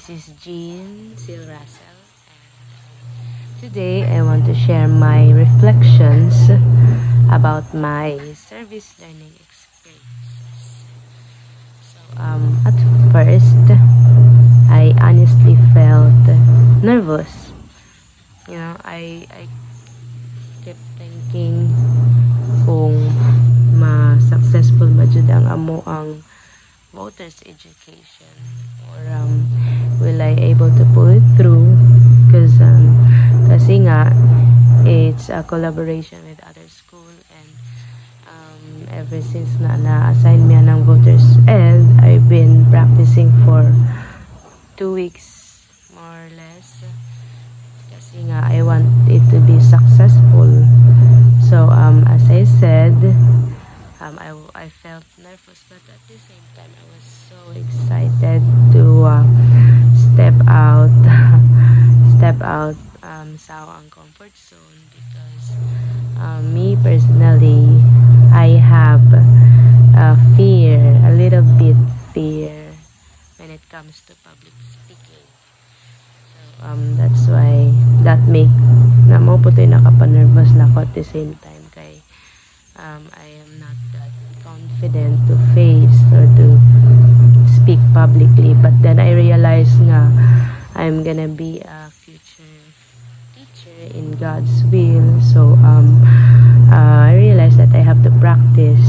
This is Jean C. Russell, and today I want to share my reflections about my service learning experiences. At first, I honestly felt nervous. I kept thinking kung ma-successful ba jud ang amo ang voters education, or will I able to pull it through, because kasi nga it's a collaboration with other school, and ever since na-assign me ng voters ed, I've been practicing for 2 weeks more or less, kasi nga I want it to be successful. So as I said, I felt nervous, but at the same time I was so excited to step out sa ang comfort zone, because me personally, I have a little bit fear when it comes to public speaking. So that's why that make na mo po tayo nakapanervous na ako at the same time, kay I am not that confident to face or to speak publicly. But then I realized nga I'm gonna be a future teacher in God's will. So I realized that I have to practice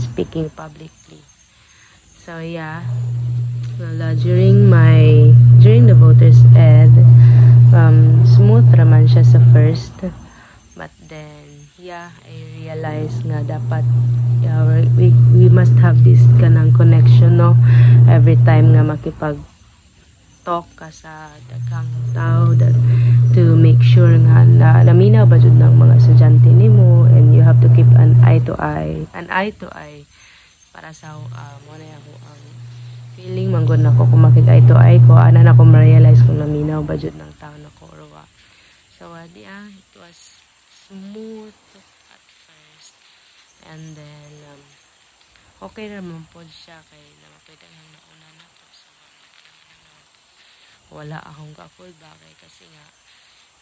speaking publicly. So yeah, well, during the voters ed, smooth raman siya sa first, but then yeah, I realized nga dapat we must have this kanang connection, no, every time nga makipag talk ka sa daghang tao, that to make sure nga na naminaw ba jud ng mga estudyante nimo, and you have to keep an eye to eye para sa mo na ako ang feeling manggod nako kung makig-eye to eye ko, ana na ko ma-realize kung naminaw ba jud ng tao nako or wa. So it was smooth at first, and then okay naman po siya, kay namapwede lang nauna na po. So wala akong ka-full back, kasi nga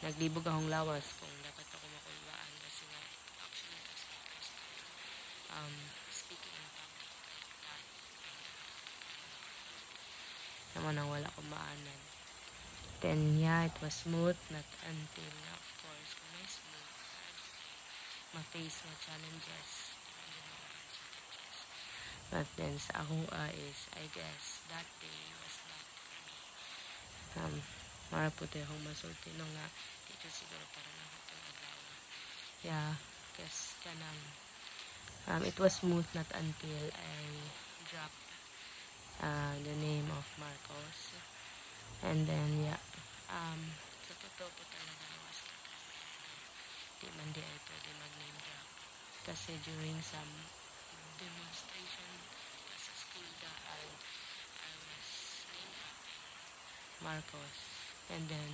naglibog akong lawas kung dapat ako makulbaan, kasi nga actually it was my first time speaking in public like that. Naman ang wala ko maanan. Then yeah, it was smooth, not until of course kung may smooth ma-face mga challenges. But then sa ako is, I guess that day was not for me. Mara po tayo akong masulti no nga dito siguro para na ako itong adlaw. Yeah, kasi kanang it was smooth not until I dropped the name of Marcos. And then yeah, sa totoo po talaga was not aware na di man di ay pwede mag-name drop, kasi during some demonstration sa school daan, I was name dropping Marcos, and then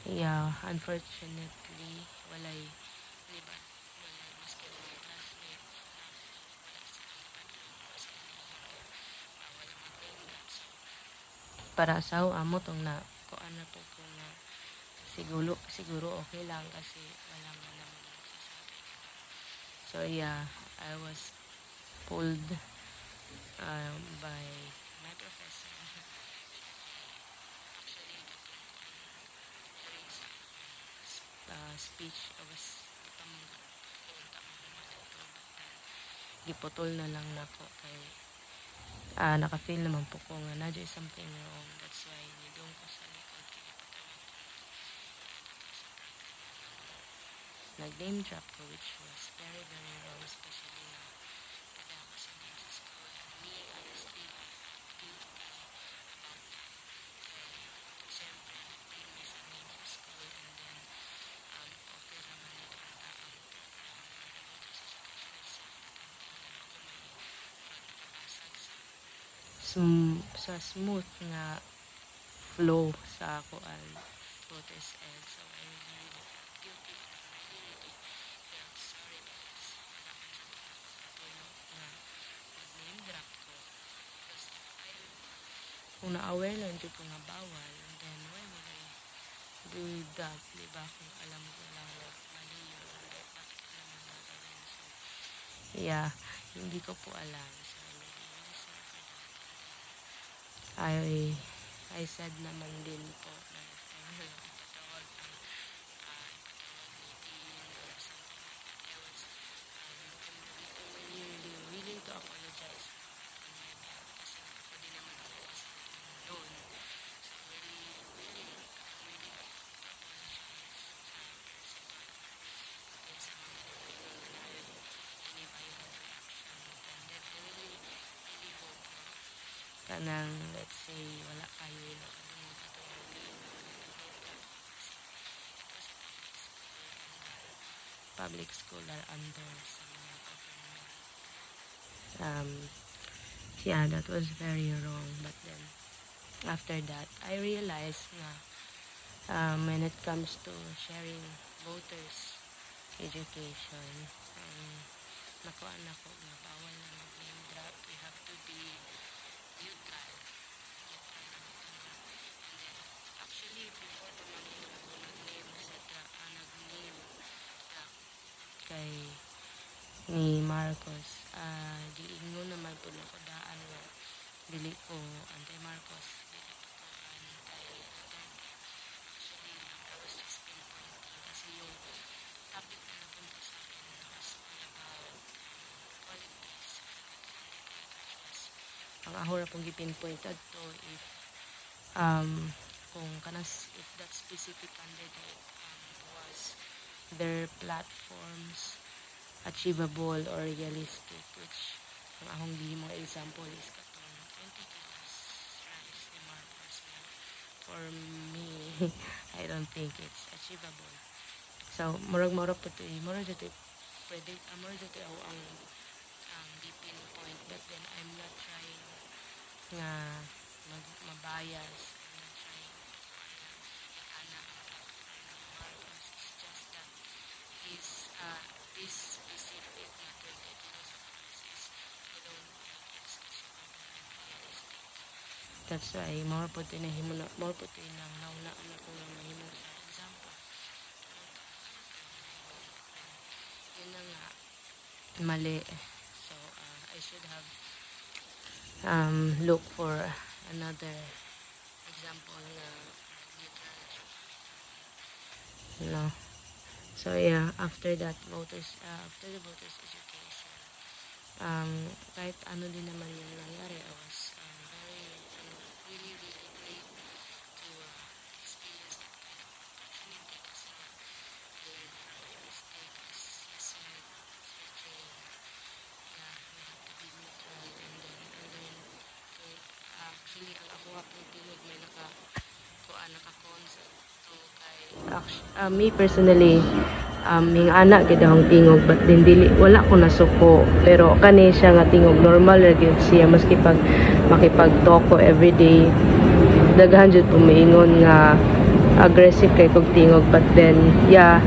yeah, unfortunately walay libat, walay maski mga classmate wala sila libat lang, maski bawal mag-name drop. So para sa amo tong na kuan na po ko na siguro okay lang, kasi wala man naman nagsasabi, diba? So yeah, I was pulled by my professor. Actually, during some speech, I was punta ko matuto, but then giputol na lang nako, kay naka-feel naman po ko nga na there's something wrong. That's why nidong ko sa likod, kaya patawag ko nag-name drop ko, which was very very wrong, especially na tada ako sa name sa school, and me honestly I felt guilty about that, kaya siyempre nag-name niya sa name sa school, and then okay naman ito ang tapang program na nabuto sa first ako may pagbasag sa smooth nga flow sa ako ang voters ed. So I really felt guilty, and I really felt sorry, because wala man sa nakakatulog na mag-name drop ko, because kung na-aware lang dito nga bawal, then why would I do that, diba? Kung alam ko lang na mali yun, bakit ko naman gagawin? So, yeah, hindi ko po alam. So, I'm really sorry for that. I said naman din po na next time na lang ipatawag ang meeting or something like that. I was I'm really willing to apologize on my behalf kasi ako din naman ako kasi doon. So really to apologize sa principal sa mga any violent reaction attended. I really hope kanang let's say wala kayo nakadungog ito yung public school are under sa mga government. Yeah, that was very wrong. But then, after that, I realized na when it comes to sharing voters education, nakuha na ko na bawal na mag-name drop. We have to be neutral. And then, actually, before pa man ako nag-name drop kay ni Marcos, di ingon naman po na ko daan nga dili ko anti-Marcos, dili po ko anti-Duterte. Actually, I was just pinpointing kasi yung topic na napunta sa akin was all about politics, candidates. Ang ahora pong gipinpointed to kung kanas if that specific candidate was their platforms achievable or realistic, which ang akong gihimong example is katong 20 kilos rice ni Marcos. For me, I don't think it's achievable. So, murag po ito, murag dito ako ang pinpoint, but then I'm not trying nga mabias. I'm not trying to ana ang platform ni Marcos. It's just that this specific na 20 kilos of rice, I don't think it's achievable and realistic. That's why more po ito nang nauna na ko nga mahimo sa example. Yun na nga mali. So I should have look for another example na neutral na no. So yeah, after the voters education, kahit ano din naman yung nangyari, I was really great to experience that kind of opportunity kasi learn from my mistake. As you said, Sir Jay, yeah, we have to be neutral and then learn to actually ang ako nga pong tinog may naka-consult to kay me personally yung anak gid akong tingog but din dili wala ko nasuko pero kani siya nga tingog normal ra gyud siya maski pag makipag-talk ko everyday daghan jud po maingon nga aggressive kay kog tingog but then yeah,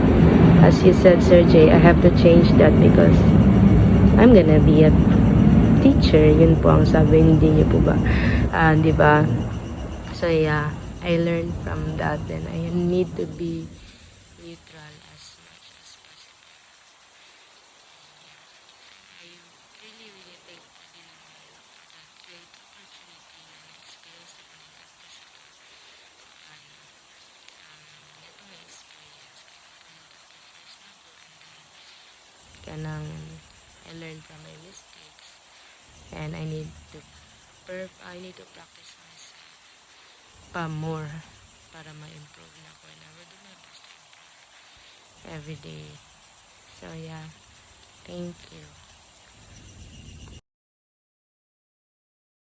as you said Sir Jay, I have to change that because I'm gonna be a teacher. Yun po ang sabi, hindi niyo po ba di ba? So yeah, I learned from that and I need to be neutral as much as possible. I really thank you din naman for that great opportunity na na-experience na kami after sa pagkakan. Ito nga experience pumunta to first ako and then kanang I learned from my mistakes and I need to practice myself pa more para ma-improve na ako and I will do my best to improve every day. So yeah, thank you.